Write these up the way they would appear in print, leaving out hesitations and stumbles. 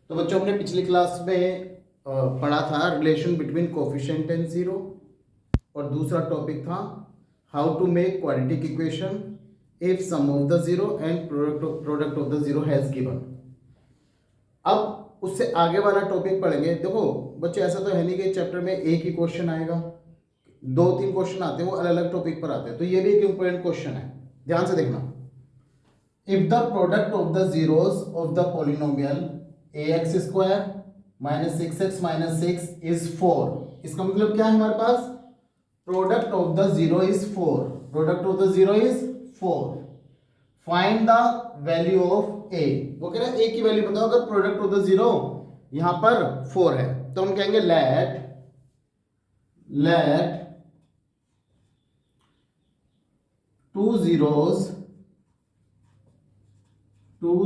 तो बच्चों हमने पिछली क्लास में पढ़ा था relation between coefficient and zero, और दूसरा टॉपिक था how to make quadratic equation if sum of the zero and product of the zero has given. अब उससे आगे वाला टॉपिक पढ़ेंगे। देखो बच्चे, ऐसा तो है नहीं कि चैप्टर में एक ही क्वेश्चन आएगा, 2-3 क्वेश्चन आते हैं, वो अलग अलग टॉपिक पर आते हैं। तो ये भी एक इंपॉर्टेंट क्वेश्चन है, ध्यान से देखना। If the product of the zeros of the polynomial ax square minus 6x minus 6 is 4, इसका मतलब क्या है हमारे पास? Product of the zero is 4, product of the zero is 4। Find the value of a। वो कह रहा है a की वैल्यू बताओ अगर प्रोडक्ट ऑफ द जीरो यहां पर 4 है। तो हम कहेंगे let two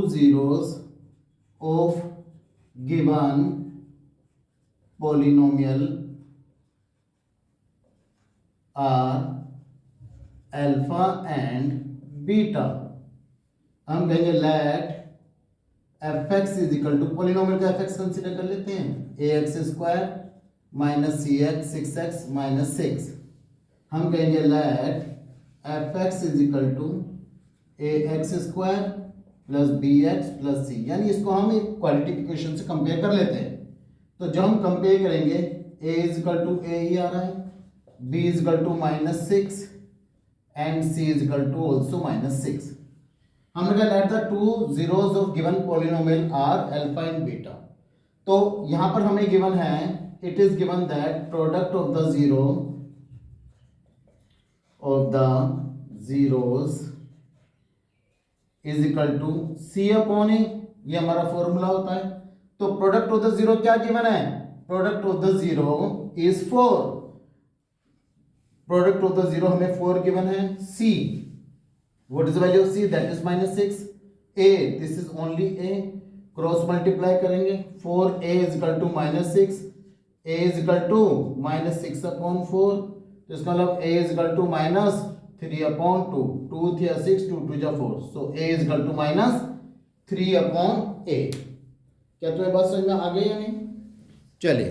zeros of given polynomial are alpha and beta। हम कहेंगे let fx is equal to, polynomial का fx कंसीडर कर लेते हैं, ax square minus cx 6x minus 6। हम कहेंगे let fx is equal to ax square plus bx plus c, यानी इसको हम एक क्वाड्रेटिक इक्वेशन से कंपेयर कर लेते हैं। तो जब हम कंपेयर करेंगे a is equal to a ही आ रहा है, b is equal to minus 6 and c is equal to also minus 6। हमने कहा let the two zeros of given polynomial are alpha and beta. तो यहां पर हमें गिवन है, it is given that product of the zero of the zeros is equal to C upon A, ये हमारा formula होता है। तो प्रोडक्ट ऑफ द जीरो क्या गिवन है? Product of the zero is 4, product of the zero हमें 4 given है। C, what is the value of C? That is minus 6। A, this is only A, cross multiply करेंगे, 4a is equal to minus 6, a is equal to minus 6 upon 4। तो इसका मतलब a is equal to minus 3 upon 2, 2 3 6, 2 2 4, so a is equal to minus 3 upon a। क्या तुम्हें बात समझ में आ गई या नहीं? चलिए,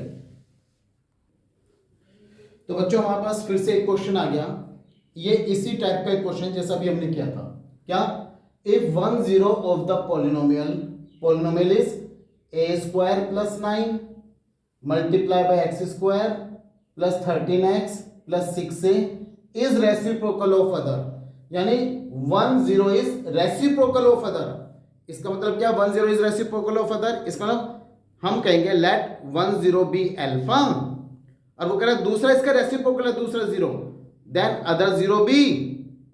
तो बच्चों हमारे पास फिर से एक क्वेश्चन आ गया। ये इसी टाइप का एक क्वेश्चन जैसा भी हमने किया था। क्या? If one zero of the polynomial is a square plus 9 multiply by x square plus 13x plus 6a is reciprocal of other, यानी 1 0 इज रेसिप्रोकल ऑफ अदर। इसका मतलब क्या? 1 0 इज रेसिप्रोकल ऑफ अदर, इसका मतलब हम कहेंगे लेट 1 0 बी अल्फा, और वो कह रहा है दूसरा इसका रेसिप्रोकल है, दूसरा 0, then other 0 be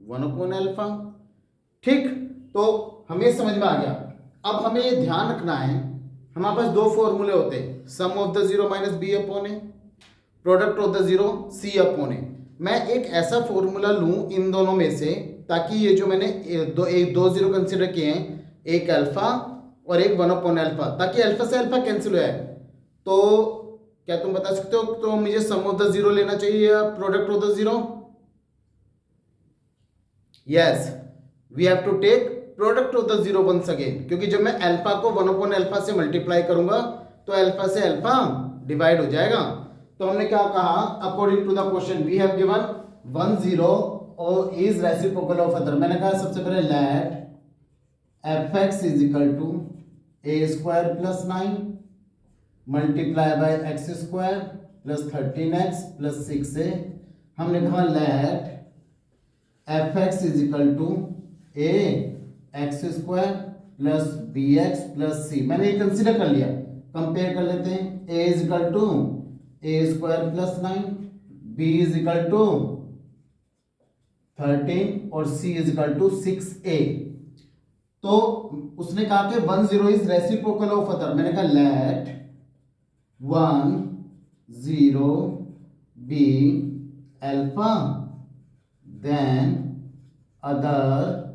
1 upon alpha. ठीक, तो हमें समझ में आ गया। अब हमें ये ध्यान रखना है, हमारे पास दो फॉर्मूले होते हैं, sum of the zero minus B upon A, product of the zero C upon A. मैं एक ऐसा फॉर्मूला लूं इन दोनों में से, ताकि ये जो मैंने दो जीरो कंसिडर किए हैं, एक अल्फा और एक 1 अपॉन अल्फा, ताकि अल्फा से अल्फा कैंसिल हो जाए। तो क्या तुम बता सकते हो तो मुझे सम ऑफ द जीरो लेना चाहिए या product of the zero? Yes, we have to take product of the zero once again, क्योंकि जब मैं अल्फा को 1 अपॉन अल्फा से मल्टीप्लाई करूंगा तो अल्फा से अल्फा डिवाइड हो जाएगा। तो हमने क्या कहा, according to the question we have given 1 0 और इज रेसिप्रोकल ऑफ अदर। मैंने कहा सबसे पहले let fx is equal to a square plus 9 multiply by x square plus 13x plus 6a। हमने कहा let fx is equal to a x square plus bx plus c। मैंने ये consider कर लिया, कंपेयर कर लेते हैं। a is equal to a square plus 9, b is equal to 13 और c is equal to 6a। तो उसने कहा कि 1 0 इज रेसिप्रोकल ऑफ अदर। मैंने कहा let 1 0 be alpha, then other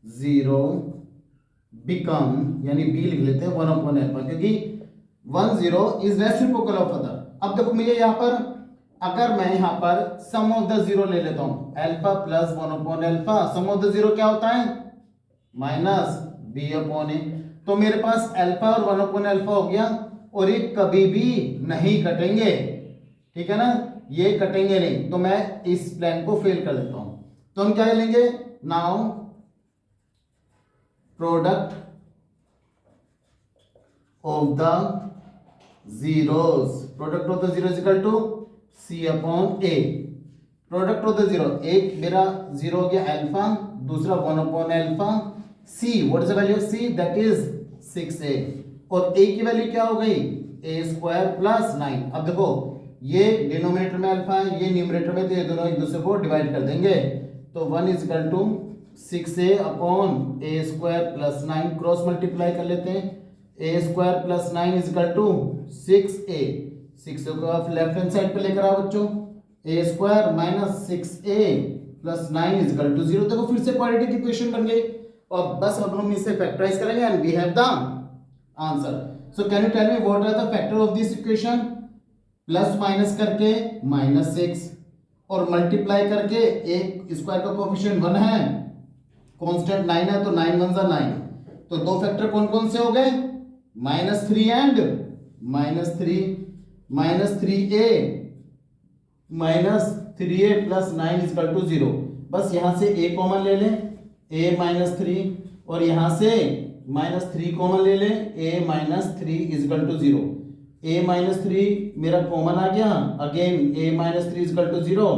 0 become, यानी b लिख लेते हैं 1 अपॉन अल्फा, क्योंकि 1 0 इज रेसिप्रोकल ऑफ अदर। अब देखो मुझे यहां पर, अगर मैं यहां पर सम ऑफ द जीरो ले लेता हूं, alpha plus 1 upon alpha, sum of the zero क्या होता है? Minus B upon a. तो मेरे पास अल्फा और 1/अल्फा हो गया, और ये कभी भी नहीं कटेंगे, ठीक है ना, ये कटेंगे नहीं, तो मैं इस प्लान को फेल कर देता हूं। तो हम क्या लेंगे, now product of the zeros, product of the zero is equal to C upon A. Product of the zero, एक मेरा जीरो हो गया अल्फा, दूसरा 1/अल्फा, C what is the value of C, that is 6a, और a की value क्या हो गई, a² प्लस 9। अब देखो ये डिनोमिनेटर में अल्फा है, ये न्यूमरेटर में, तो ये दोनों एक दूसरे को डिवाइड कर देंगे, तो 1 is equal to 6a upon a² plus 9, cross multiply कर लेते हैं, a² plus 9 is equal to 6a, 6 को आप लेफ्ट हैंड साइड पे लेकर आओ बच्चों, a² minus 6a plus 9 is equal to 0। देखो फिर से क्वाड्रेटिक इक्वेशन बन गई, और बस अब हम इसे फैक्टराइज करेंगे and we have the answer. So can you tell me what are the factor of this equation, plus minus करके -6 और मल्टीप्लाई करके एक स्क्वायर का कोएफिशिएंट 1 है, कांस्टेंट 9 है, तो 9 1 जा 9, तो दो फैक्टर कौन कौन से हो गए, -3 and -3a plus 9 is equal to 0। बस यहां से a कॉमन ले लें, a-3, और यहां से -3 कॉमन ले लें, a-3 is equal to 0। a-3 मेरा कॉमन आ गया, again a-3 is equal to 0।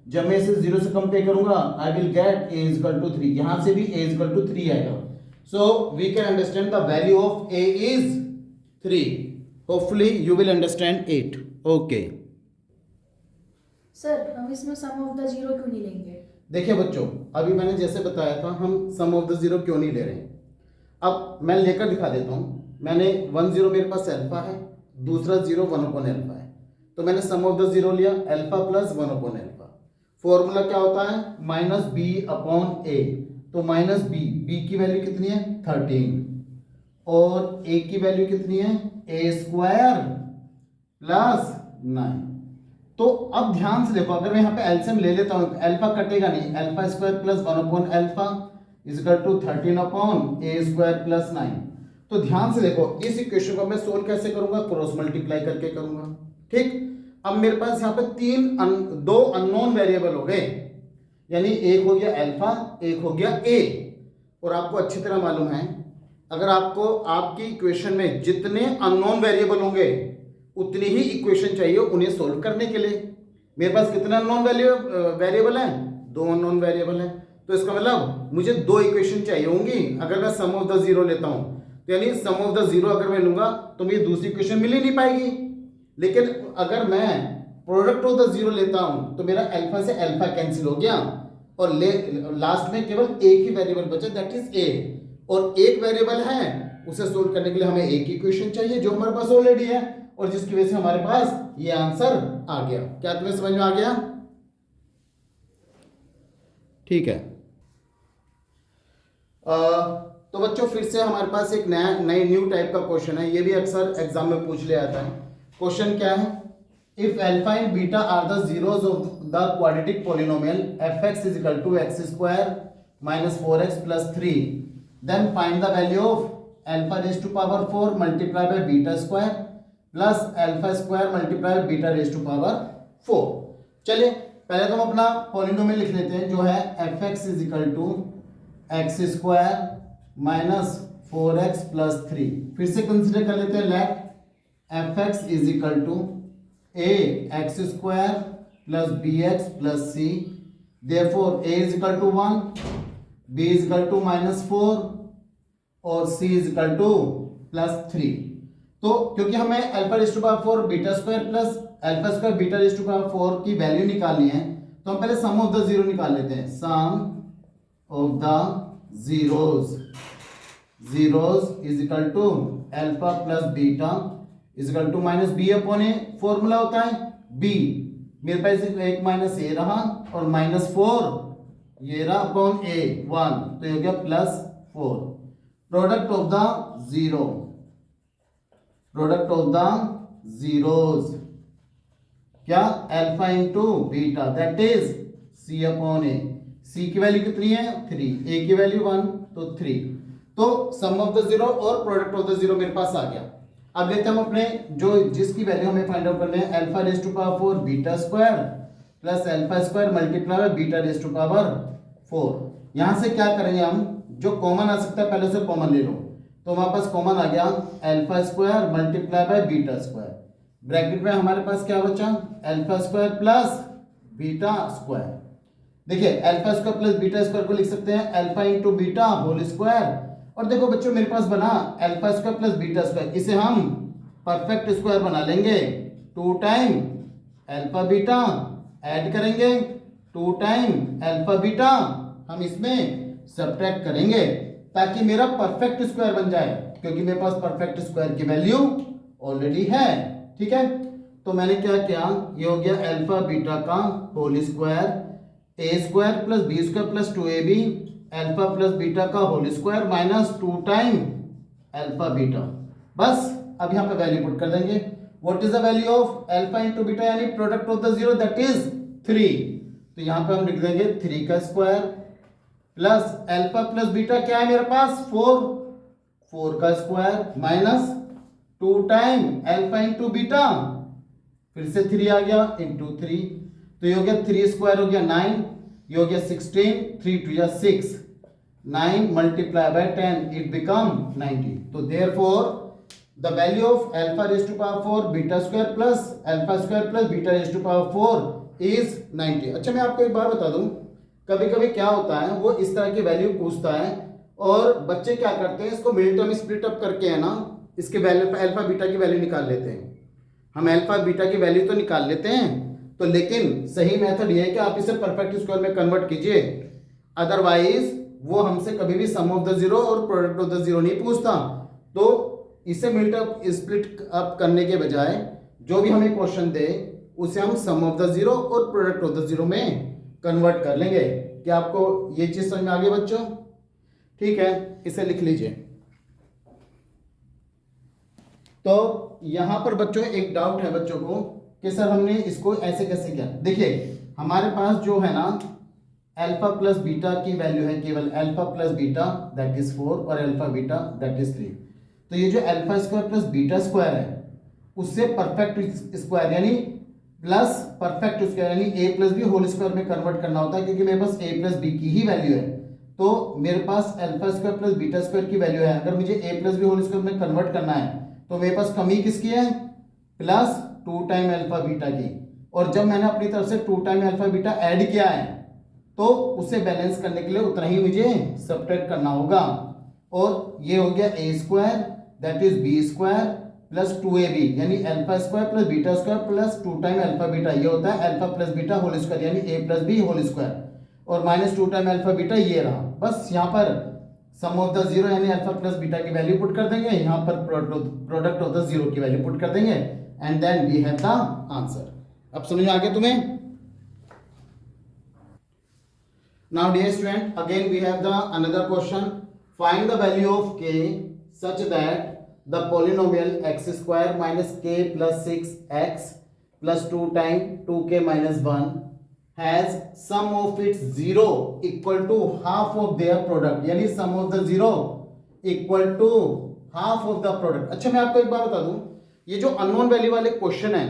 जब मैं इसे 0 से कंपेयर करूंगा I will get a is equal to 3, यहां से भी a इज इक्वल टू 3 आएगा। So we can understand the value of a is 3। Hopefully you will understand it. Okay sir, हम इसमें सम ऑफ द जीरो क्यों नहीं लेंगे? देखिए बच्चों, अभी मैंने जैसे बताया था हम सम ऑफ द जीरो क्यों नहीं ले रहे हैं, अब मैं लेकर दिखा देता हूँ। मैंने 1 0 मेरे पास अल्फा है, दूसरा 0 1/अल्फा है, तो मैंने सम ऑफ द जीरो लिया अल्फा प्लस 1/अल्फा। फॉर्मूला क्या होता है, -b/a, तो -b की वैल्यू कितनी है 13, और a की वैल्यू कितनी है a² प्लस 9। तो अब ध्यान से देखो, अगर मैं यहाँ पे एलसीएम ले लेता हूँ, अल्फा कटेगा नहीं, अल्फा² प्लस 1/अल्फा is equal to 13/a² plus 9। तो ध्यान से देखो, इस इक्वेशन को मैं सोल्व कैसे करूंगा, क्रॉस मल्टीप्लाई करके करूंगा, ठीक। अब मेरे पास यहाँ पे दो अननोन वेरिएबल हो गए, यानी एक हो गया अल्फा, एक हो गया a, और आपको अच्छी तरह मालूम है अगर आपको आपकी इक्वेशन में जितने अननोन वेरिएबल होंगे उतनी ही इक्वेशन चाहिए उन्हें सोल्व करने के लिए। मेरे पास कितने अननोन वेरिएबल हैं, 2 अननोन वेरिएबल हैं, तो इसका मतलब मुझे 2 इक्वेशन चाहिए होंगी अगर मैं सम ऑफ द जीरो लेता हूं, तो यानी सम ऑफ द जीरो अगर मैं लूंगा तो मुझे दूसरी इक्वेशन मिल ही नहीं पाएगी। लेकिन अगर मैं प्रोडक्ट ऑफ द जीरो लेता हूं तो मेरा अल्फा से अल्फा कैंसिल हो गया, और लास्ट में केवल एक ही वेरिएबल बचा, दैट इज ए, और एक वेरिएबल है उसे सोल्व करने के लिए हमें एक इक्वेशन चाहिए जो हमारे पास ऑलरेडी है, और जिसकी वजह से हमारे पास ये आंसर आ गया। क्या तुम्हें समझ में आ गया? ठीक है। तो बच्चों फिर से हमारे पास एक नए न्यू टाइप का क्वेश्चन है, ये भी अक्सर एग्जाम में पूछ लिया जाता है। क्वेश्चन क्या है, if alpha and beta are the zeros of the quadratic polynomial fx is equal to x² minus 4x plus 3, then find the value of alpha raise to power 4 multiply by beta square plus alpha square multiply by beta raise to power 4। चलिए पहले तो हम अपना polynomial लिख लेते हैं जो है fx is equal to x² minus 4x plus 3। फिर से कंसिडर कर लेते हैं, let fx is equal to a x² plus bx plus c, therefore a is equal to 1, b is equal to -4 और c is equal to plus 3। तो क्योंकि हमें alpha raise to power 4 beta square plus alpha square beta raise to power 4 की value निकालनी है, तो हम पहले सम ऑफ द जीरो निकाल लेते हैं। Sum of the zeros is equal to alpha plus beta is equal to minus B upon A. Formula होता है बी, मेरे पास एक माइनस ए रहा और -4 ये रहा अपॉन ए 1, तो ये हो गया +4। प्रोडक्ट ऑफ द जीरोस क्या, alpha into beta that is C upon A. C की वैल्यू कितनी है 3, ए की वैल्यू 1, तो 3। तो सम ऑफ द जीरो और प्रोडक्ट ऑफ द जीरो मेरे पास आ गया। अब लेते हैं हम अपने जो जिसकी वैल्यू हमें फाइंड आउट करनी है, alpha raise to power 4 beta square plus alpha square multiply by beta raise to power 4। यहां से क्या करेंगे हम, जो कॉमन आ सकता है पहले से कॉमन ले लो। तो हमारे पास कॉमन आ गया alpha square multiply by beta square, bracket में हमारे पास क्या बचा, alpha square plus beta square. देखिए alpha square plus beta square को लिख सकते हैं alpha into beta whole square, और देखो बच्चों मेरे पास बना alpha square plus beta square, इसे हम परफेक्ट स्क्वायर बना लेंगे, 2 टाइम अल्फा बीटा ऐड करेंगे 2 टाइम अल्फा बीटा, हम इसमें सब्ट्रैक्ट करेंगे ताकि मेरा परफेक्ट स्क्वायर बन जाए, क्योंकि मेरे पास परफेक्ट स्क्वायर की वैल्यू ऑलरेडी है। ठीक है, तो मैंने क्या किया, ये हो गया अल्फा बीटा का whole square, A square plus B square plus 2ab alpha plus beta का whole square minus 2 time alpha beta. बस अब यहाँ पे वैल्यू पुट कर देंगे। What is the value of alpha into beta, यानी product of the zero, that is 3। तो यहाँ पे हम लिख देंगे 3 का square plus alpha plus beta क्या है मेरे पास 4 का square minus 2 time alpha into beta, फिर से 3 आ गया इंटू 3, तो ये हो गया 3 स्क्वायर हो गया 9, ये हो गया 16, 3 2 या 6, 9 मल्टीप्लाई बाय 10 इट बिकम 90। तो therefore the value of alpha raise to power 4 beta square plus alpha square plus beta raise to power 4 is 90। अच्छा मैं आपको एक बात बता दूं, कभी कभी क्या होता है वो इस तरह की वैल्यू पूछता है और बच्चे क्या करते हैं, इसको मिड टर्म स्प्लिट अप करके है ना, इसके वैल्यू अल्फा बीटा की वैल्यू निकाल लेते हैं। हम अल्फा बीटा की वैल्यू तो निकाल लेते हैं, तो लेकिन सही मेथड ये है कि आप इसे परफेक्ट स्क्वायर में कन्वर्ट कीजिए, अदरवाइज वो हमसे कभी भी सम ऑफ द जीरो और प्रोडक्ट ऑफ द जीरो नहीं पूछता। तो इसे मिड टर्म स्प्लिट अप करने के बजाय जो भी हमें क्वेश्चन दे उसे हम सम ऑफ द जीरो और प्रोडक्ट ऑफ द जीरो में कन्वर्ट कर लेंगे। क्या आपको ये चीज समझ में आ गई बच्चों? ठीक है, इसे लिख लीजिए। तो यहां पर बच्चों एक डाउट है बच्चों को कि सर हमने इसको ऐसे कैसे किया। देखिए हमारे पास जो है ना अल्फा प्लस बीटा की वैल्यू है केवल alpha plus beta that is 4 और अल्फा बीटा दैट इज 3। तो ये जो alpha square plus beta square है उससे परफेक्ट स्क्वायर यानी प्लस परफेक्ट स्क्वायर यानी A plus B whole square में कन्वर्ट करना होता है, क्योंकि मेरे पास ए प्लस बी की ही वैल्यू है। तो मेरे पास alpha square plus beta square की वैल्यू है, अगर मुझे A plus B whole square में कन्वर्ट करना है तो मेरे पास कमी किसकी है, प्लस 2 टाइम अल्फा बीटा की, और जब मैंने अपनी तरफ से 2 टाइम अल्फा बीटा ऐड किया है तो उसे बैलेंस करने के लिए उतना ही मुझे सब्ट्रैक्ट करना होगा। और ये हो गया A square that is B square plus 2ab यानी alpha square plus beta square plus 2 time alpha beta, ये होता है alpha plus beta whole square यानी A plus B whole square, और माइनस 2 टाइम अल्फा बीटा ये रहा। बस यहाँ पर सम ऑफ द जीरो यानी अल्फा प्लस बीटा की वैल्यू पुट कर देंगे, यहाँ पर प्रोडक्ट ऑफ द जीरो की वैल्यू पुट कर देंगे, and then we have the answer. अब समझ में आ गया तुम्हें? Now dear student, again we have the another question. Find the value of k such that the polynomial x square minus k plus 6x plus 2 times 2k minus 1 has sum of its zero equal to half of their product, यानी sum of the zero equal to half of the product। अच्छा मैं आपको एक बात बता दूं, ये जो अननोन वैल्यू वाले क्वेश्चन हैं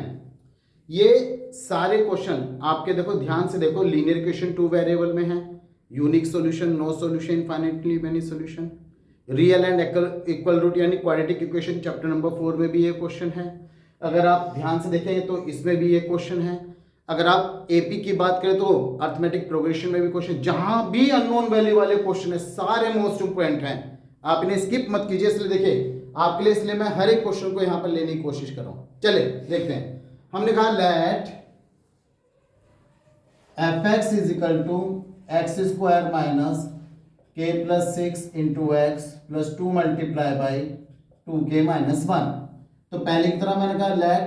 ये सारे क्वेश्चन आपके देखो ध्यान से देखो, लीनियर इक्वेशन 2 वेरिएबल में है, unique solution, no solution, infinitely many solution, real and equal root यानी क्वाड्रेटिक इक्वेशन चैप्टर नंबर 4 में भी ये क्वेश्चन है। अगर आप ध्यान से देखेंगे तो इसमें भी ये क्वेश्चन है। अगर आप एपी की बात करें तो अर्थमेटिक प्रोग्रेशन में भी क्वेश्चन, जहां भी अननोन वैल्यू वाले क्वेश्चन है सारे मोस्ट इंपोर्टेंट हैं, आप इन्हें स्किप मत कीजिए। इसलिए देखिए आपके लिए, इसलिए मैं हर एक क्वेश्चन को यहां पर लेने की कोशिश कर रहा हूं। चलिए देखते हैं। हमने कहा let fx is equal to x square minus K plus 6 into x plus 2 multiply by 2k minus 1। तो पहले की तरह मैंने कहा let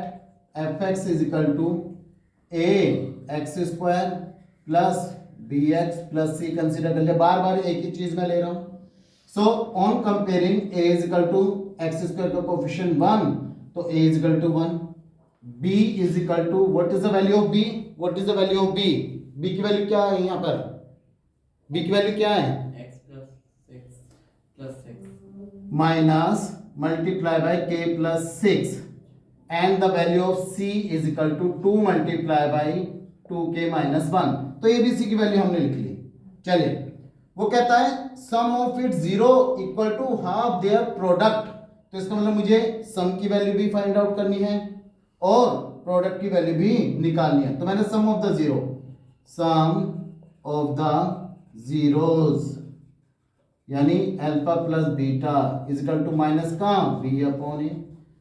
fx is equal to A x square plus B x plus C consider कर लिया, बार बार एक ही चीज में ले रहा हूं। So on comparing A is equal to x square का कोफिशिएंट 1, तो A is equal to 1, b is equal to what is the value of b, what is the value of b, b की value क्या है यहाँ पर, b की value क्या है, x plus 6 plus 6 minus multiply by K plus 6 and the value of c is equal to 2 multiply by 2k minus 1। तो ABC की वैल्यू हमने लिख ली। चलिए, वो कहता है sum of it zero equal to half their product. तो इसका मतलब मुझे सम की वैल्यू भी फाइंड आउट करनी है और प्रोडक्ट की वैल्यू भी निकालनी है। तो मैंने sum of the zero, sum of the zeros यानी alpha plus beta is equal to minus का B upon A.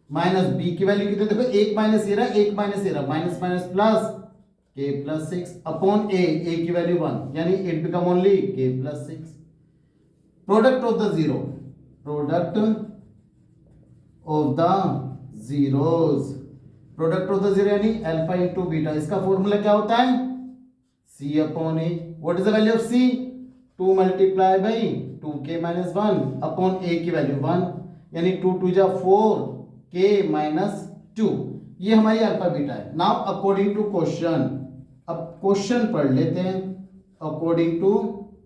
Minus B की वैल्यू कितनी, देखो एक माइनस ए रहा, एक माइनस ए रहा, minus minus plus K plus 6 upon A की वैल्यू 1 यानी it become only K plus 6। Product of the zero, product of the zeros, product of the zero यानी अल्फा इंटू बीटा। इसका formula क्या होता है, C upon A. What is the value of C, 2 multiply by 2k minus 1 upon A की value 1 यानी 2 2 जा 4 k minus 2। ये हमारी अल्फा बीटा है। नाउ अकॉर्डिंग टू क्वेश्चन, अब क्वेश्चन पढ़ लेते हैं। अकॉर्डिंग टू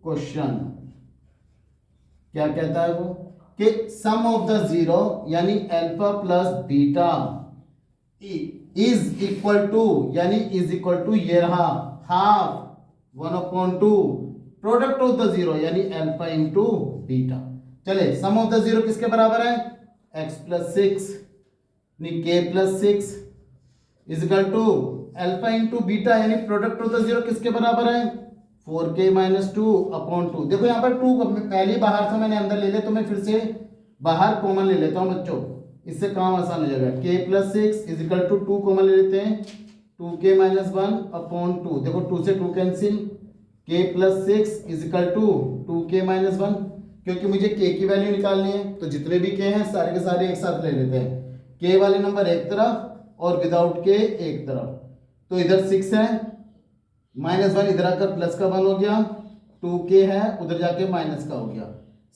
क्वेश्चन क्या कहता है वो कि सम ऑफ द जीरो यानी alpha plus beta is equal to यानी इज इक्वल टू ये रहा half 1/2 product of the zero यानी अल्फा इंटू बीटा। चले, सम ऑफ द जीरो किसके बराबर है, x प्लस 6 के plus 6 is equal to alpha into beta यानी प्रोडक्ट ऑफ द जीरो किसके बराबर है, 4k माइनस 2 अपॉन 2। देखो यहाँ पर 2 पहले बाहर से मैंने अंदर ले लिया, तो मैं फिर से बाहर कॉमन ले लेता हूँ बच्चों, इससे काम आसान हो जाएगा। k plus 6 is equal to 2 common ले लेते हैं, 2k माइनस 1 अपॉन 2। देखो 2 से 2 cancel, k plus 6 is equal to 2k minus 1। क्योंकि मुझे k की वैल्यू निकालनी है तो जितने भी k हैं सारे के सारे एक साथ ले लेते हैं। k वाले नंबर एक तरफ और विदाउट k एक तरफ। तो इधर 6 है, माइनस 1 इधर आकर प्लस का 1 हो गया, 2k है उधर जाके माइनस का हो गया,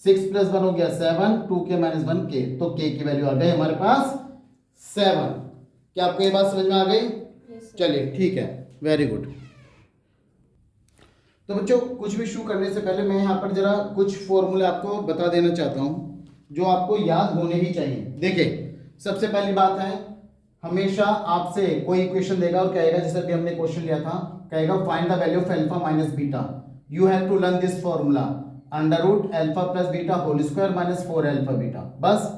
6 प्लस 1 हो गया 7, 2k माइनस 1 k। तो k की वैल्यू आ गई हमारे पास 7। क्या आपको ये बात समझ में आ गई? चलिए ठीक है, वेरी गुड। तो बच्चों कुछ भी शुरू करने से पहले मैं यहाँ पर जरा कुछ फॉर्मूले आपको बता देना चाहता हूँ जो आपको याद होने ही चाहिए। देखिए, सबसे पहली बात है, हमेशा आपसे कोई इक्वेशन देगा और कहेगा, जैसे भी हमने क्वेश्चन लिया था, कहेगा find the value of alpha minus beta. You have to learn this formula, under root alpha plus beta whole square minus 4 alpha beta. बस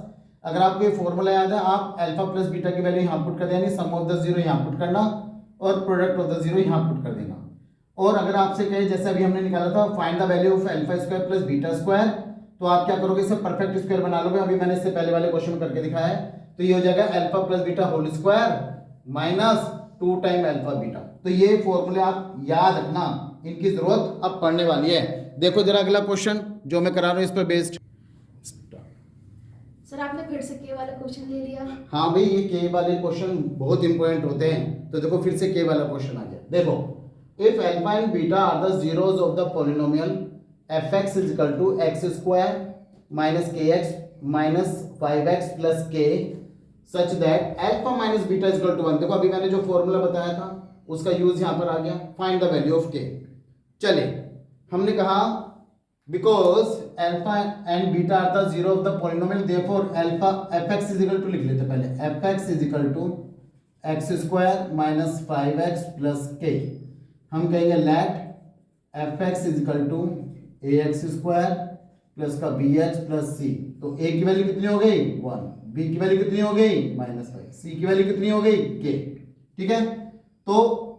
अगर आपको ये फॉर्मूला याद है, आप अल्फा प्लस बीटा की वैल्यू यहाँ पुट कर देंगे, सम ऑफ द जीरो यहाँ पुट करना और प्रोडक्ट ऑफ द जीरो यहाँ पुट कर देना। और अगर आपसे कहे जैसे अभी हमने निकाला था find the value of alpha square plus beta square, तो आप क्या करोगे, इसे परफेक्ट स्क्वायर बना लोगे। अभी मैंने इससे पहले वाले क्वेश्चन में करके दिखाया है। तो ये हो जाएगा alpha plus beta whole square minus 2 time alpha beta. तो ये फॉर्मूले आप याद रखना, इनकी जरूरत अब पड़ने वाली है। देखो जरा अगला क्वेश्चन जो मैं करा रहा हूँ इस पर बेस्ड। सर आपने फिर से के वाला क्वेश्चन ले लिया। हाँ भाई, ये के वाले क्वेश्चन बहुत इंपॉर्टेंट होते हैं। तो देखो फिर से के वाला क्वेश्चन आ गया। देखो, if alpha and beta are the zeros of the polynomial fx is equal to x square minus kx minus 5x plus k such that alpha minus beta is equal to 1। देखो अभी मैंने जो formula बताया था उसका use यहाँ पर आ गया, find the value of k। चले, हमने कहा because alpha and beta are the zero of the polynomial therefore alpha fx is equal to, लिख लेते पहले, fx is equal to x square minus 5x plus k। हम कहेंगे let fx is equal to ax square plus का bx plus c। तो a की value कितनी हो गई 1, b की वैल्यू कितनी हो गई -5, c की वैल्यू कितनी हो गई k। ठीक है, तो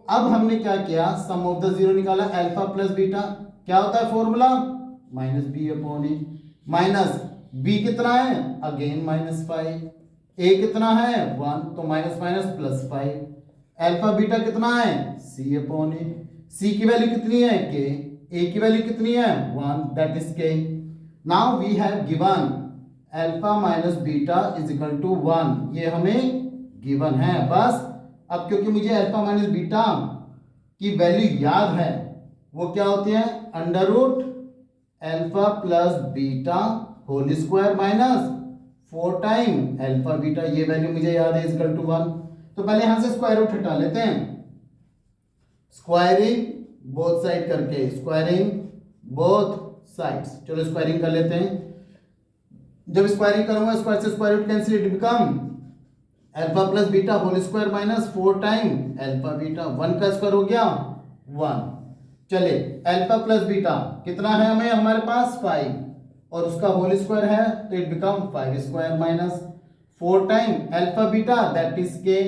अब हमने क्या किया, सम ऑफ द जीरो निकाला, अल्फा प्लस बीटा क्या होता है formula, -b upon a। Minus b कितना है, अगेन -5, a कितना है 1, तो minus minus plus 5, alpha beta कितना है c अपॉन a। c की वैल्यू कितनी है k, a की वैल्यू कितनी है 1, that is k। Now we have given alpha minus beta is equal to 1, ये हमें गिवन है। बस अब क्योंकि मुझे अल्फा माइनस बीटा की वैल्यू याद है, वो क्या होती है, under root alpha plus beta whole square minus 4 time alpha beta, ये वैल्यू मुझे याद है इज इक्वल टू 1। तो पहले यहां से स्क्वायर रूट हटा लेते हैं, स्क्वायरिंग बोथ साइड करके, स्क्वायरिंग बोथ साइड्स, चलो स्क्वायरिंग कर लेते हैं। जब स्क्वायरिंग करूंगा स्क्वायर से square root cancel, it become alpha plus beta whole square minus 4 time alpha beta, 1 का स्क्वायर हो गया 1। चले अल्फा प्लस बीटा कितना है हमें, हमारे पास 5 और उसका होल स्क्वायर है तो it become 5 square minus 4 time alpha beta that is K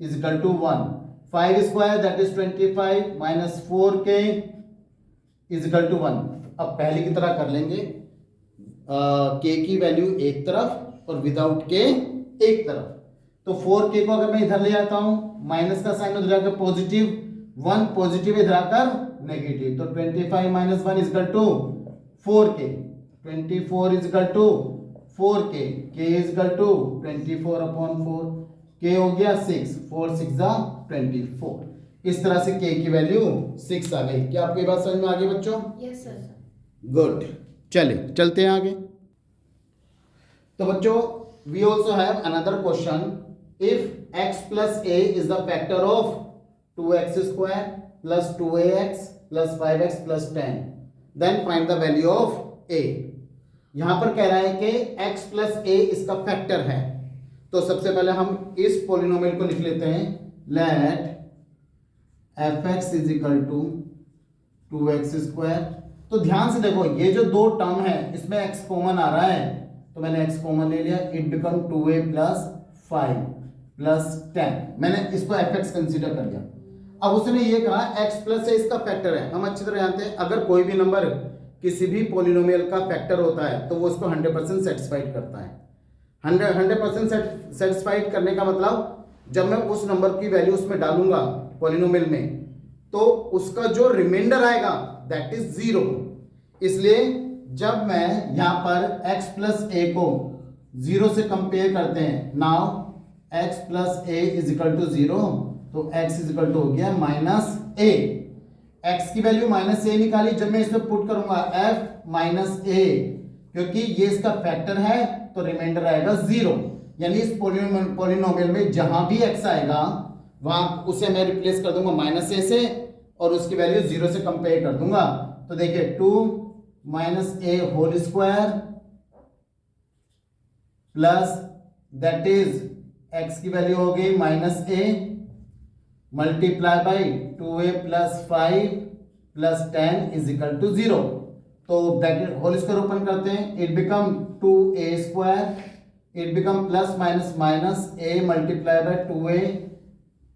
is equal to 1, 5 square that is 25 minus 4k is equal to 1। अब पहले की तरह कर लेंगे, k की वैल्यू एक तरफ और विदाउट k एक तरफ। तो 4k को अगर मैं इधर ले आता हूं माइनस का साइन उधर आकर पॉजिटिव, 1 पॉजिटिव इधर आकर नेगेटिव, तो 25 minus 1 is equal to 4k, 24 is equal to 4k, k is equal to 24 upon 4, k हो गया 6, 4 6 जा 24। इस तरह से k की वैल्यू 6 आ गई। क्या आपको ये बात समझ में आ गई बच्चों? Yes sir. गुड, चलिए चलते हैं आगे। तो बच्चों we also have another question, if x plus a is the factor of 2x square plus 2ax plus 5x plus 10 then find the value of a। यहां पर कह रहा है कि x प्लस a इसका फैक्टर है, तो सबसे पहले हम इस पॉलिनोमियल को लिख लेते हैं, let fx is equal to 2x square. तो ध्यान से देखो ये जो दो टर्म है इसमें x कॉमन आ रहा है, तो मैंने x कॉमन ले लिया, it become 2a plus 5 plus 10, मैंने इसको fx कंसीडर कर लिया। अब उसने ये कहा x प्लस a इसका फैक्टर है। हम अच्छी तरह जानते हैं अगर कोई भी नंबर किसी भी पॉलिनोमियल का फैक्टर होता है तो वो उसको 100% सेटिस्फाइड करता है। 100% सेटिस्फाइड करने का मतलब जब मैं उस नंबर की वैल्यू उसमें डालूंगा पॉलिनोमियल में तो उसका जो रिमाइंडर आएगा दैट इज 0। इसलिए जब मैं यहां पर x प्लस a को 0 से कंपेयर करते हैं, now x plus a is equal to 0, तो x इज इक्वल टू हो गया माइनस a। x की वैल्यू माइनस a निकाली, जब मैं इसमें पुट करूंगा f माइनस a, क्योंकि ये इसका फैक्टर है तो रिमाइंडर आएगा 0, यानी इस पॉलिनोमियल में जहां भी x आएगा वहां उसे मैं रिप्लेस कर दूंगा माइनस a से और उसकी वैल्यू 0 से कंपेयर कर दूंगा। तो देखिए 2 minus a whole square plus that is x की वैल्यू हो गई minus a multiply by 2a plus 5 plus 10 is equal to 0। तो ब्रैकेट होल स्क्वायर ओपन करते हैं, इट बिकम 2a स्क्वायर, it become plus minus minus a multiply by 2a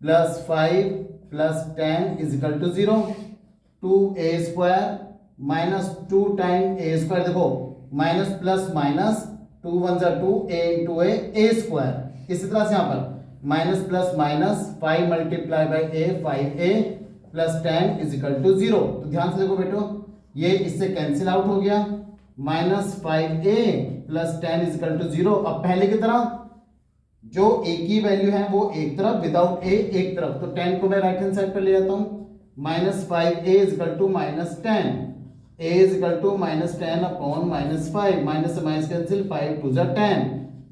plus 5 plus 10 is equal to 0। 2a square minus 2 time a square, देखो minus plus minus 2 1 जा 2 a into a square. इसी तरह से यहाँ पर minus plus minus 5 multiply by a 5a plus 10 is equal to 0। तो ध्यान से देखो बेटो ये इससे कैंसिल आउट हो गया, minus 5a plus 10 is equal to 0। अब पहले की तरह जो a की वैल्यू है वो एक तरफ, विदाउट a एक तरफ, तो 10 को मैं राइट हैंड साइड पर ले जाता हूं, minus 5a is equal to minus 10, a is equal to minus 10 upon minus 5, minus से माइनस कैंसिल, 5 2 जा 10,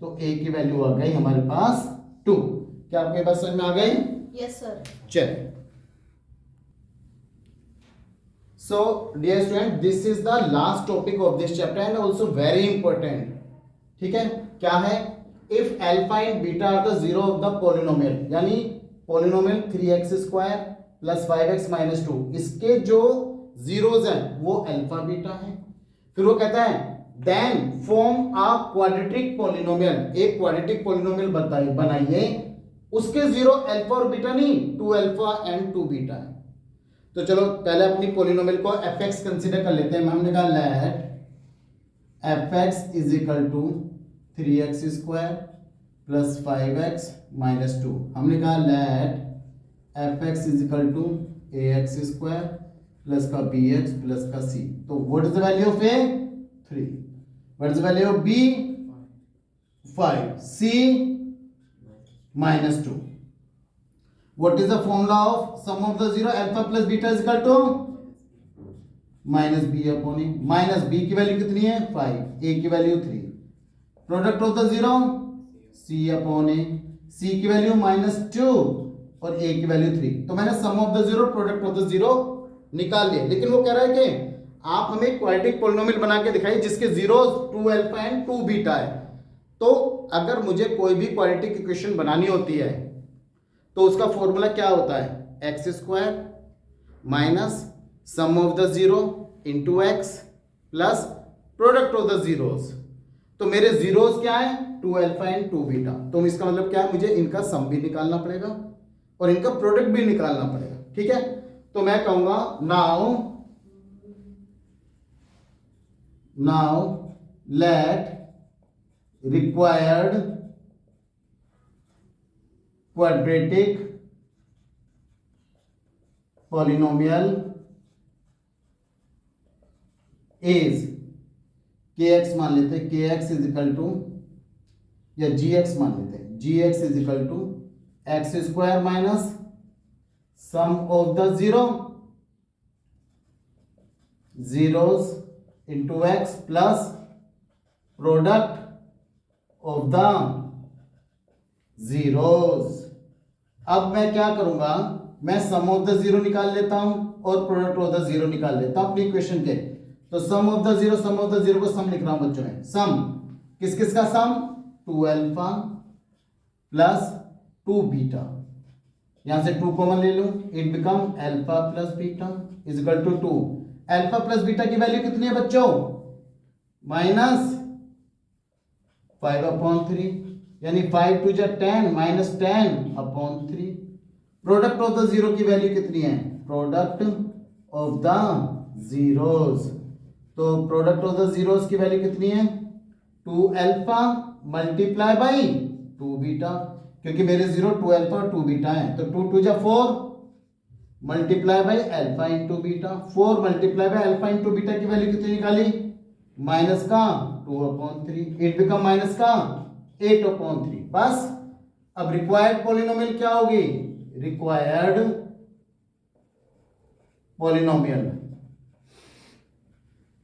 तो a की वैल्यू आ गई हमारे पास 2। क्या आपके पास समझ में आ गई? Yes sir. चल so dear student this is the last topic of this chapter and also very important। ठीक है, क्या है? if alpha and beta are the zero of the polynomial, यानी polynomial 3x square plus 5x minus 2 इसके जो zeros हैं वो alpha beta है। फिर वो कहता है देन फॉर्म आ क्वाड्रेटिक पॉलिनोमियल, एक क्वाड्रेटिक पॉलिनोमियल बनाइए उसके जीरो अल्फा और बीटा नहीं, 2 अल्फा एंड 2 बीटा है। तो चलो पहले अपनी पॉलिनोमियल को fx कंसीडर कर लेते हैं। हमने कहा let fx is equal to 3x square plus 5x minus 2। हमने कहा let fx is equal to ax square plus का bx प्लस का c। तो what is the value of a? 3। What is the value of b? 5। c minus 2. What is the formula of sum of the zero alpha plus beta is equal to minus b upon a। minus b की value कितनी है? 5, a की value 3, product of the zero c upon a, c की value minus 2 और a की value 3। तो मैंने sum of the zero product of the zero निकाल लिया, लेकिन वो कह रहा है कि आप हमें क्वाड्रेटिक पोलिनोमियल बना के दिखाइए जिसके जीरोस 2 अल्फा एंड 2 बीटा है। तो अगर मुझे कोई भी क्वाड्रेटिक इक्वेशन बनानी होती है तो उसका फॉर्मूला क्या होता है, x square minus sum of the zero into x plus product of the zeros. तो मेरे जीरोस क्या है, 2 अल्फा एंड 2 बीटा। तो इसका मतलब क्या है, मुझे इनका सम भी निकालना पड़ेगा और इनका प्रोडक्ट भी निकालना पड़ेगा। ठीक है, तो मैं कहूंगा now let required quadratic polynomial is kx मान लेते हैं, kx इज इक्वल टू या gx मान लेते हैं, gx is equal to x square minus sum of the zeros into x plus product of the zeros. अब मैं क्या करूंगा, मैं सम ऑफ द जीरो निकाल लेता हूं और प्रोडक्ट ऑफ द जीरो निकाल लेता हूं अपनी इक्वेशन के। तो सम ऑफ द जीरो को सम लिख रहा हूं बच्चों में। सम किस किस का सम, 2 अल्फा प्लस 2 बीटा। यहां से 2 कॉमन ले लूं, it become alpha plus beta is equal to 2। Alpha plus beta की वैल्यू कितनी है बच्चों, माइनस 5/3, यानी 5 to 10 minus 10/3। Product of the zero की वैल्यू कितनी है, प्रोडक्ट ऑफ द जीरोस। तो प्रोडक्ट ऑफ द जीरोस की वैल्यू कितनी है, 2 अल्फा मल्टीप्लाई बाई 2 बीटा, क्योंकि मेरे जीरो 2 अल्फा और 2 बीटा है। तो 2 to 4 multiply by alpha into beta. 4 multiply by alpha into beta की वैल्यू कितनी निकाली, माइनस का 2/3। इट बिकम माइनस का 8/3। बस अब रिक्वायर्ड पॉलिनोमियल क्या होगी, रिक्वायर्ड पॉलिनोमियल,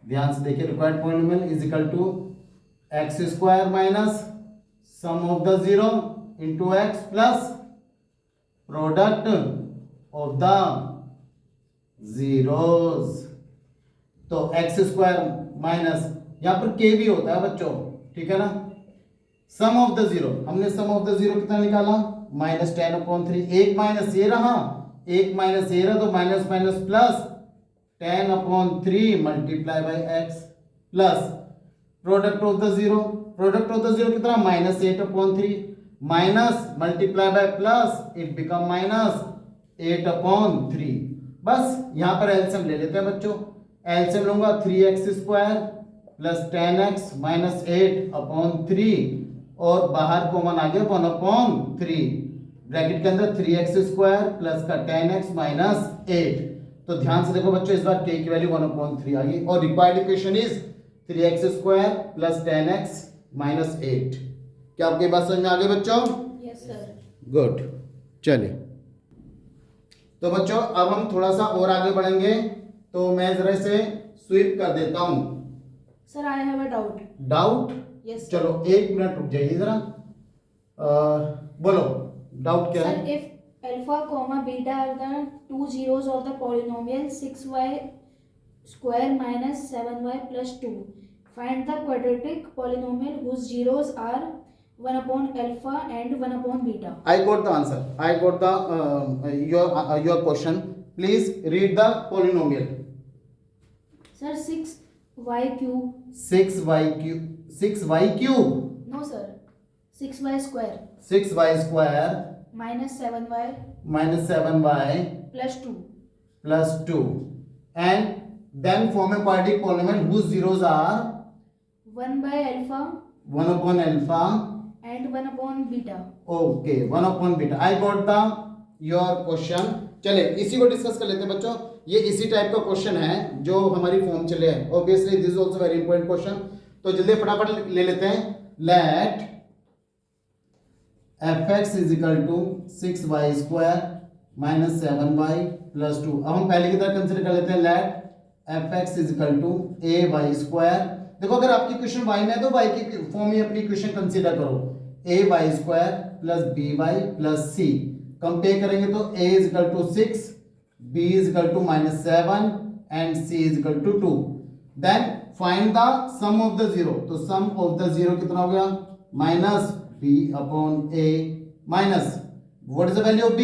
ध्यान से देखिए, required polynomial is equal to x square minus sum of the zero into x plus product of the zeros. तो एक्स स्क्वायर माइनस, यहां पर के भी होता है बच्चों, ठीक है ना। सम ऑफ द जीरो, हमने सम ऑफ द जीरो कितना निकाला, माइनस 10/3। एक माइनस ये रहा, एक माइनस ये रहा, तो minus minus plus 10/3 multiply by x plus product of the zero. Product of the zero कितना, minus 8/3 minus multiply by plus, it become minus 8/3। बस यहां पर एलसीएम ले लेते हैं बच्चों। एलसीएम लूंगा 3x square plus 10x minus 8/3 और बाहर कॉमन आ गया 1/3। ब्रैकेट के अंदर 3x स्क्वायर प्लस का 10x माइनस 8। तो ध्यान से देखो बच्चों, इस बार k की वैल्यू 1/3 आ गई और required equation is 3x square plus 10x minus 8। क्या आपकी बात समझ में आ गई बच्चों? Yes sir. गुड, चलिए तो बच्चों अब हम थोड़ा सा और आगे बढ़ेंगे, तो मैं जरा इसे स्वीप कर देता हूं। Sir I have a doubt. Doubt? Yes चलो 1 मिनट रुक जाइए जरा। बोलो डाउट क्या है? Sir, if alpha comma beta are the two zeros of the polynomial 6y square minus 7y plus 2, find the quadratic polynomial whose zeros are 1/alpha and 1/beta. I got the answer. I got the your question. Please read the polynomial. Sir, 6y cube. 6y cube. No sir. 6y square 6y square minus 7y minus 7y plus 2. plus 2 and then form a quadratic polynomial whose zeros are 1/alpha 1/alpha and 1/beta. okay 1/beta. I got the your question. चले इसी को discuss कर लेते हैं बच्चों। ये इसी type का क्वेश्चन है जो हमारी फॉर्म चले है। Obviously this is also very important question. तो जल्दी फटाफट ले लेते हैं। Let fx is equal to 6y square minus 7y plus 2। अब हम पहले की तरह कंसिडर कर लेते हैं। Let fx is equal to a y square. देखो अगर आपकी क्वेश्चन y में है तो y की फॉर्म में अपनी क्वेश्चन कंसिडर करो। a y square plus b y plus c। Compare करेंगे तो a is equal to 6, b is equal to -7 and c is equal to 2. Then find the sum of the zero. तो sum of the zero कितना हो गया? minus b upon a minus what is the value of b?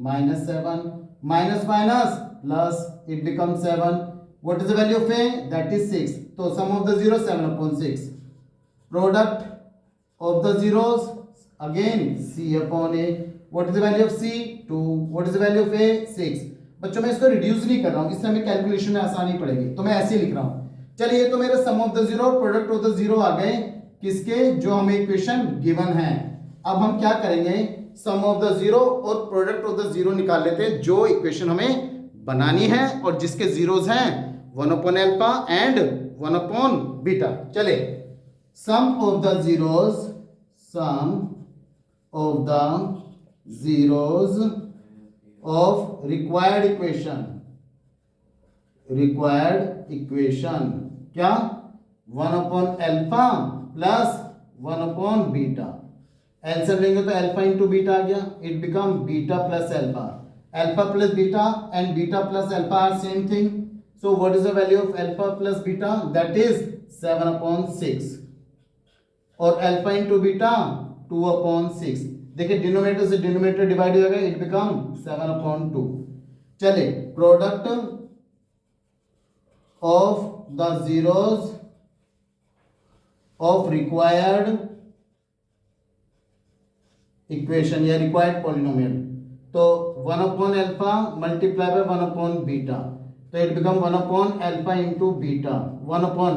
minus 7 minus minus plus it becomes 7. What is the value of a? That is 6. So sum of the zero 7 upon 6. Product of the zeros again c upon a. What is the value of c? 2. What is the value of a? 6. बच्चों मैं इसको reduce नहीं कर रहा हूं, इससे हमें calculation में आसानी पड़ेगी, तो मैं ऐसे ही लिख रहा हूं. चलिए तो मेरे sum of the zero product of the zero आ गए किसके? जो हमें इक्वेशन गिवन है. अब हम क्या करेंगे? सम ऑफ द जीरो और प्रोडक्ट ऑफ द जीरो निकाल लेते हैं जो इक्वेशन हमें बनानी है और जिसके जीरोस हैं 1 upon alpha and 1 upon beta. चले sum of the zeros, sum of the zeros of required equation क्या? 1 upon alpha plus 1 upon beta. LCM लेंगे तो अल्फा इंटू बीटा आ गया. It become beta plus alpha. Alpha plus beta and beta plus alpha are same thing. So what is the value of alpha plus beta? That is 7 upon 6 और alpha into beta 2 upon 6. देखिए denominator से denominator divide हो जाएगा, it become 7 upon 2. चले product of the zeros of required equation या required polynomial. तो 1 upon alpha multiply by 1 upon beta, तो it become 1 upon alpha into beta. 1 upon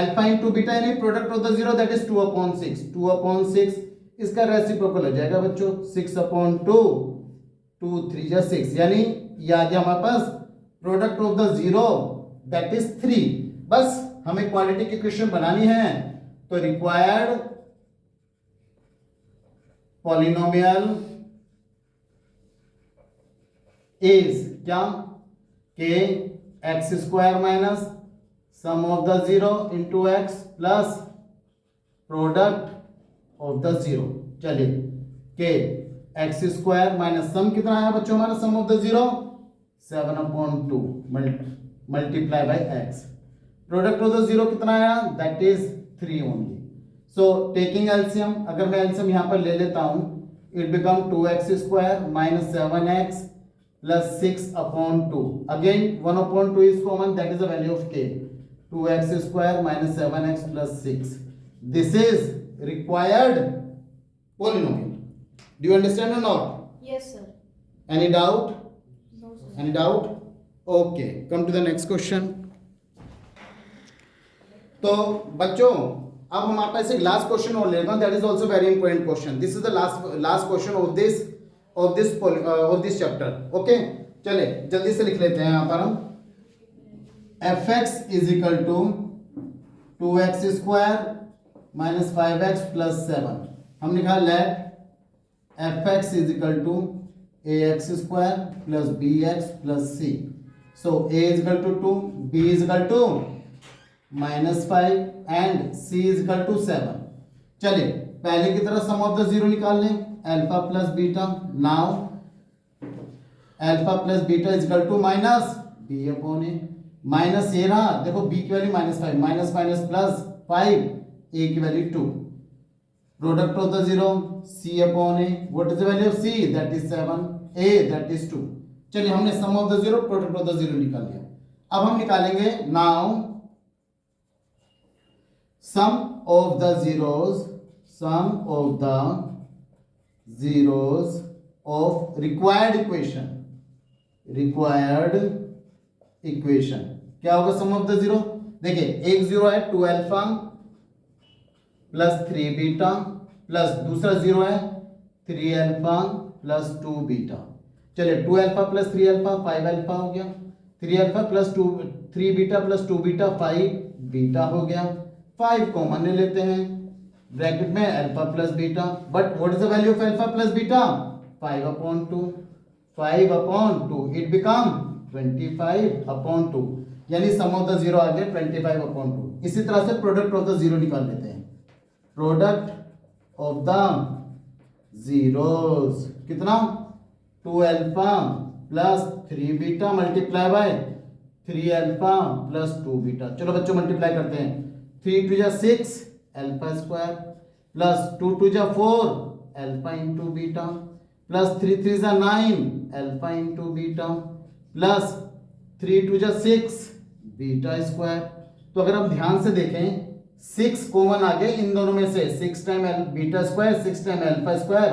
alpha into beta यानी product of the zero that is 2 upon 6. 2 upon 6 इसका reciprocal हो जाएगा बच्चों 6 upon 2. 2 3 जा 6 यानी ये आ गया हमारे पास product of the zero that is 3. बस हमें क्वाड्रेटिक इक्वेशन बनानी है तो रिक्वायर्ड पॉलिनोमियल इज क्या? के x square minus sum of the zero into x plus product of the zero. चलिए के एक्स स्क्वायर माइनस सम कितना आया बच्चों हमारा? Sum of the zero 7 upon 2 multiply by x. Product of the zero कितना आया? That is 3 only. So taking LCM, अगर मैं एलसीएम यहां पर ले लेता हूं, it become 2x square minus 7x plus 6 upon 2. Again 1 upon 2 is common, that is the value of k. 2x square minus 7x plus 6. This is required polynomial. Do you understand or not? Yes, sir. Any doubt? No, sir. Any doubt? Okay, come to the next question. तो बच्चों अब हम आपका एक last question और लेते हैं. That is also very important question. This is the last question of this chapter. Okay चले जल्दी से लिख लेते हैं यहाँ पर हम. fx is equal to 2x square minus 5x plus 7. हम लिखा let fx is equal to ax square plus bx plus c. So a is equal to 2, b is equal to minus 5 and c is equal to 7. चलिए पहले की तरह सम of the zero निकाल लें. Alpha plus beta. Now alpha plus beta is equal to minus b upon a. Minus ये रहा, देखो b की value minus 5, minus minus plus 5, a की value 2. Product of the zero c upon a. What is the value of c? That is 7. a that is 2. चलिए हमने sum of the zero product of the zero निकाल लिया. अब हम निकालेंगे now sum of the zeros of required equation. क्या होगा सम of the zero? देखिए एक जीरो है 2 अल्फा प्लस 3 बीटा प्लस दूसरा जीरो है 3 अल्फा प्लस 2 बीटा. चलिए 2 अल्फा प्लस 3 अल्फा 5 अल्फा हो गया. 3 alpha plus 3 beta plus 2 beta 5 beta हो गया. 5 कॉमन ले लेते हैं ब्रैकेट में alpha plus beta. But what is the value of alpha plus beta? 5 upon 2. 5 upon 2 it become 25 upon 2 यानी सम ऑफ द जीरो आ गया 25 अपॉन 2. इसी तरह से प्रोडक्ट ऑफ द जीरो निकाल लेते हैं. प्रोडक्ट ऑफ द जीरोस कितना? 2 alpha plus 3 beta multiply by 3 alpha plus 2 beta. चलो बच्चों मल्टीप्लाई करते हैं। 3 टू जा 6 अल्फा स्क्वायर प्लस 2 टू जा 4 अल्फा इंटू बीटा प्लस 3 3 जा 9 alpha into beta plus 3 two जा 6 बीटा स्क्वायर। तो अगर हम ध्यान से देखें 6 कॉमन आ गए इन दोनों में से, 6 time beta square 6 time alpha square,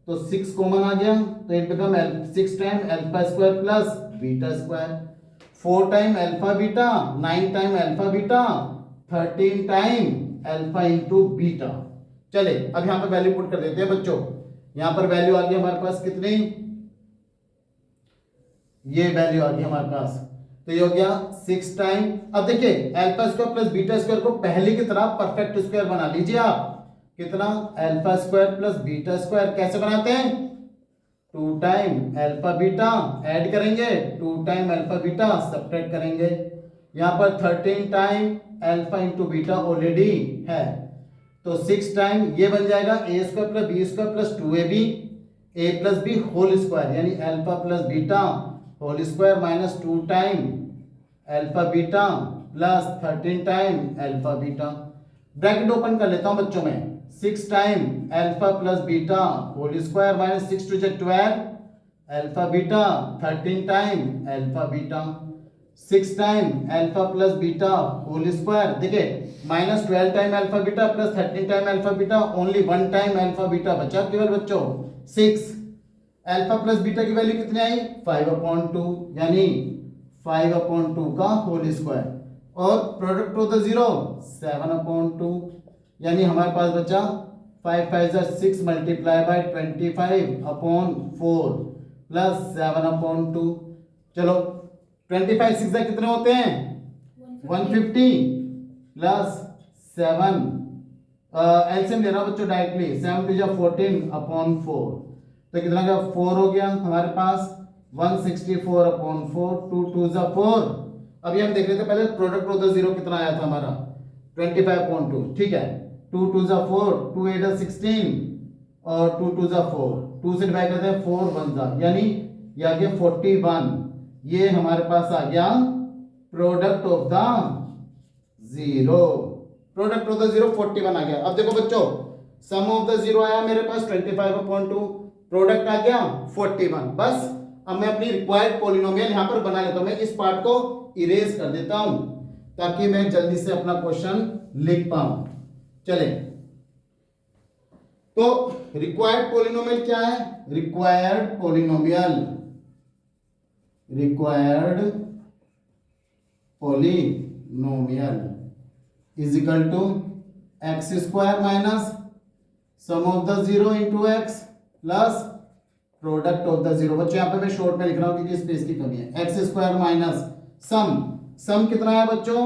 तो 6 कॉमन आ गया तो it become 6 time alpha square plus beta square. 4 time alpha beta 9 time alpha beta 13 time alpha into beta. चले अब यहां पर वैल्यू पुट कर देते हैं बच्चों। यहां पर वैल्यू आ गई हमारे पास कितनी, ये वैल्यू आ गई हमारे पास, तो ये हो गया 6 टाइम। अब देखिए alpha square plus beta square को पहले की तरह परफेक्ट स्क्वायर बना लीजिए आप। कितना, alpha square plus beta square. कैसे बनाते हैं, 2 टाइम अल्फा बीटा ऐड करेंगे, 2 टाइम अल्फा बीटा सब्ट्रैक्ट करेंगे। यहां पर 13 time alpha into beta already है, तो 6 टाइम ये बन जाएगा a square plus B square plus 2ab a plus B whole square, यानी alpha plus beta whole square minus 2 time alpha beta plus 13 time alpha beta. Bracket open कर लेता हूं बच्चों में, 6 time alpha plus beta whole square minus 6 two 12 alpha beta 13 time alpha beta 6 time alpha plus beta whole square. देखिए minus 12 time alpha beta plus 13 time alpha beta, only 1 time alpha beta बचा केवल बच्चों 6। Alpha plus beta की value कितनी आई, 5/2, यानी 5/2 का whole square. और प्रोडक्ट ऑफ द जीरो 7/2, यानी हमारे पास बचा 5 5 6 मल्टीप्लाई बाय 25/4 प्लस 7/2। चलो 25 6 कितने होते हैं, 150 प्लस 7, एलसीएम ले रहा हूं बच्चों डायरेक्टली, 7 2 14/4, तो कितना का 4 हो गया हमारे पास, 164/4, 2 2 4। अभी हम देख रहे थे पहले प्रोडक्ट ऑफ द जीरो कितना आया था हमारा, 25/2, ठीक है। 2 2 4, 2 8 16 और 2 2 4, 2 से डिवाइड करते हैं 4 1 यानी ये आ गया 41। ये हमारे पास आ गया product of the zero, product of the zero 41 आ गया। अब देखो बच्चों सम ऑफ द जीरो आया मेरे पास 25/2, प्रोडक्ट आ गया 41। बस अब मैं अपनी रिक्वायर्ड पॉलिनोमियल यहां पर बना लेता हूं। मैं इस पार्ट को इरेज कर देता हूं ताकि मैं जल्दी से अपना क्वेश्चन लिख पाऊं। चले तो रिक्वायर्ड पॉलिनोमियल क्या है, required polynomial is equal to x square minus sum of the zero into x plus product of the zero. बच्चों यहाँ पे मैं शॉर्ट में लिख रहा हूं क्योंकि स्पेस की कमी है। एक्स स्क्वायर माइनस सम कितना है बच्चों,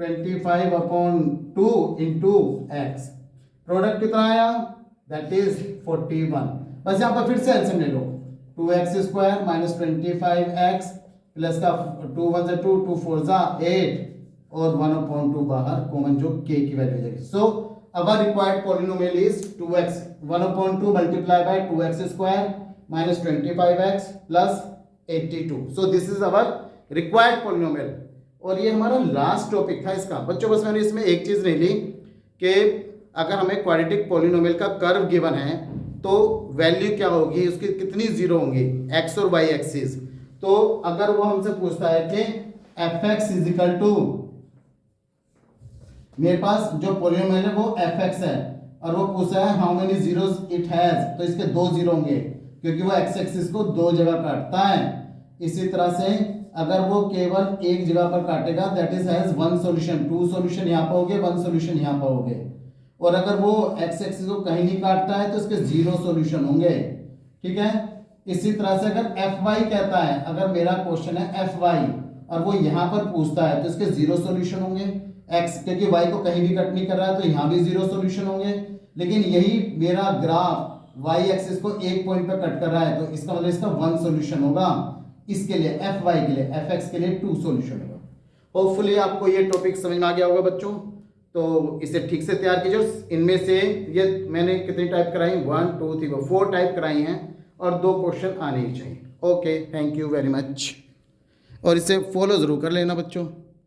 25/2 इंटू एक्स, प्रोडक्ट कितना आया, दैट इज 41। बस यहाँ पर फिर से एलसीएम ले लो, 2x square minus 25x plus का 2 1 2 2 4 8 और 1/2 बाहर कॉमन जो k की वैल्यू जाएगी। सो our required polynomial is 2x 1/2 multiplied by 2x square minus 25x plus 82. So this is our required polynomial। और ये हमारा लास्ट टॉपिक था इसका बच्चों। बस मैंने इसमें एक चीज नहीं ली कि अगर हमें क्वाड्रेटिक पॉलिनोमियल का कर्व गिवन है तो वैल्यू क्या होगी, उसकी कितनी जीरो होंगी, एक्स और वाई एक्सिस। तो अगर वो हमसे पूछता है कि fx इज इक्वल टू, मेरे पास जो पॉलिनोमियल है वो fx है और वो पूछा है how many zeros it has, तो इसके 2 जीरो होंगे क्योंकि वो x एक्सिस को 2 जगह काटता है। इसी तरह से अगर वो केवल एक जगह पर काटेगा that is has 1 solution, 2 solution यहाँ पाओगे, 1 सॉल्यूशन यहाँ पाओगे। और अगर वो x एक्सिस को कहीं नहीं काटता है तो इसके 0 सॉल्यूशन होंगे, ठीक है। इसी तरह से अगर fy कहता है, अगर मेरा क्वेश्चन है fy और वो यहाँ पर पूछता है तो इसके 0 सॉल्यूशन होंगे, x क्योंकि y को कहीं भी कट नहीं कर रहा है तो यहाँ भी 0 सॉल्यूशन होंगे। लेकिन यही मेरा ग्राफ y एक्सिस को एक पॉइंट पर कट कर रहा है तो इसका मतलब इसका 1 सॉल्यूशन होगा। इसके लिए fy के लिए, fx के लिए 2 सॉल्यूशन होगा। होपफुली आपको ये टॉपिक समझ में आ गया होगा बच्चों, तो इसे ठीक से तैयार कीजिए। इनमें से ये मैंने कितनी टाइप कराई, 1 2 3 4 टाइप कराई हैं और 2 क्वेश्चन आने ही चाहिए। Okay, thank you very much. और इसे फॉलो ज़रूर कर लेना बच्चों।